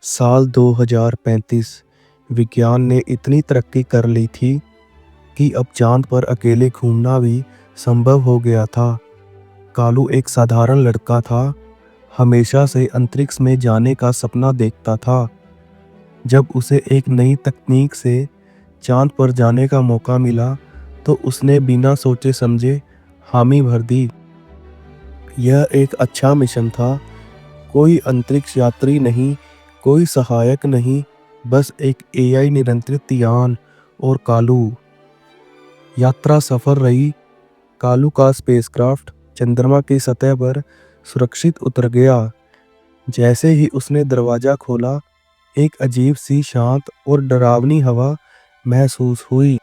साल 2035 विज्ञान ने इतनी तरक्की कर ली थी कि अब चांद पर अकेले घूमना भी संभव हो गया था। कालू एक साधारण लड़का था, हमेशा से अंतरिक्ष में जाने का सपना देखता था। जब उसे एक नई तकनीक से चांद पर जाने का मौका मिला, तो उसने बिना सोचे समझे हामी भर दी। यह एक अच्छा मिशन था, कोई अंतरिक्ष यात्री नहीं, कोई सहायक नहीं, बस एक एआई नियंत्रित यान और कालू। यात्रा सफल रही। कालू का स्पेसक्राफ्ट चंद्रमा की सतह पर सुरक्षित उतर गया। जैसे ही उसने दरवाजा खोला, एक अजीब सी शांत और डरावनी हवा महसूस हुई।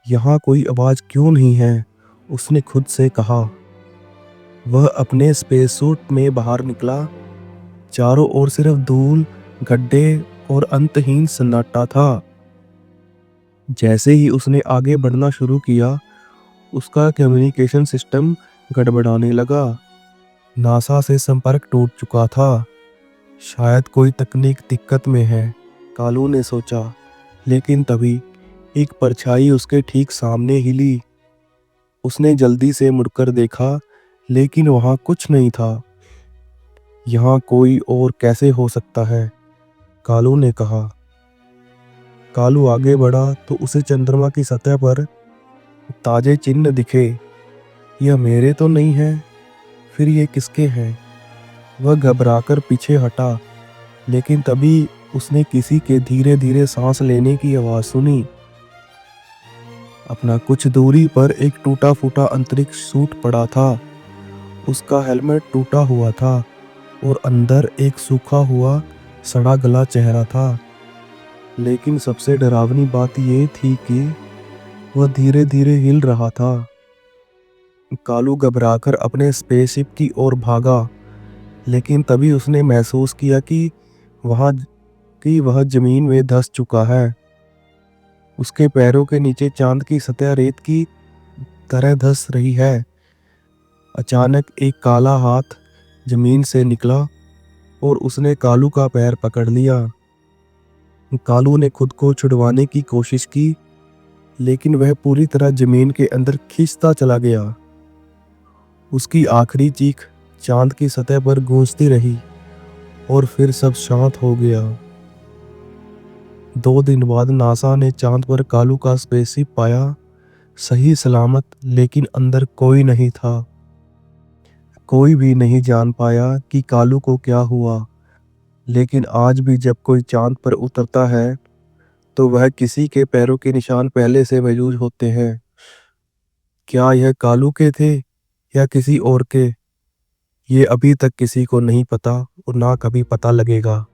यहाँ कोई आवाज क्यों नहीं है? उसने खुद से कहा। वह अपने स्पेस सूट में बाहर निकला। चारों ओर सिर्फ धूल, गड्ढे और अंतहीन सन्नाटा था। जैसे ही उसने आगे बढ़ना शुरू किया, उसका कम्युनिकेशन सिस्टम गड़बड़ाने लगा। नासा से संपर्क टूट चुका था। शायद कोई तकनीक दिक्कत में है, कालू ने सोचा। लेकिन तभी एक परछाई उसके ठीक सामने हिली। उसने जल्दी से मुड़कर देखा, लेकिन वहां कुछ नहीं था। यहाँ कोई और कैसे हो सकता है? कालू ने कहा। कालू आगे बढ़ा तो उसे चंद्रमा की सतह पर ताजे चिन्ह दिखे। यह मेरे तो नहीं है, फिर ये किसके हैं? वह घबराकर पीछे हटा, लेकिन तभी उसने किसी के धीरे धीरे सांस लेने की आवाज सुनी। अपना कुछ दूरी पर एक टूटा फूटा अंतरिक्ष सूट पड़ा था। उसका हेलमेट टूटा हुआ था और अंदर एक सूखा हुआ सड़ा गला चेहरा था। लेकिन सबसे डरावनी बात यह थी कि वह धीरे धीरे हिल रहा था। कालू घबराकर अपने स्पेसशिप की ओर भागा, लेकिन तभी उसने महसूस किया कि वह जमीन में धंस चुका है। उसके पैरों के नीचे चांद की सतह रेत की तरह धंस रही है। अचानक एक काला हाथ जमीन से निकला और उसने कालू का पैर पकड़ लिया। कालू ने खुद को छुड़वाने की कोशिश की, लेकिन वह पूरी तरह जमीन के अंदर खींचता चला गया। उसकी आखिरी चीख चांद की सतह पर गूंजती रही और फिर सब शांत हो गया। 2 दिन बाद नासा ने चांद पर कालू का स्पेसशिप पाया, सही सलामत, लेकिन अंदर कोई नहीं था। कोई भी नहीं जान पाया कि कालू को क्या हुआ। लेकिन आज भी जब कोई चांद पर उतरता है, तो वह किसी के पैरों के निशान पहले से मौजूद होते हैं। क्या यह कालू के थे या किसी और के? ये अभी तक किसी को नहीं पता और ना कभी पता लगेगा।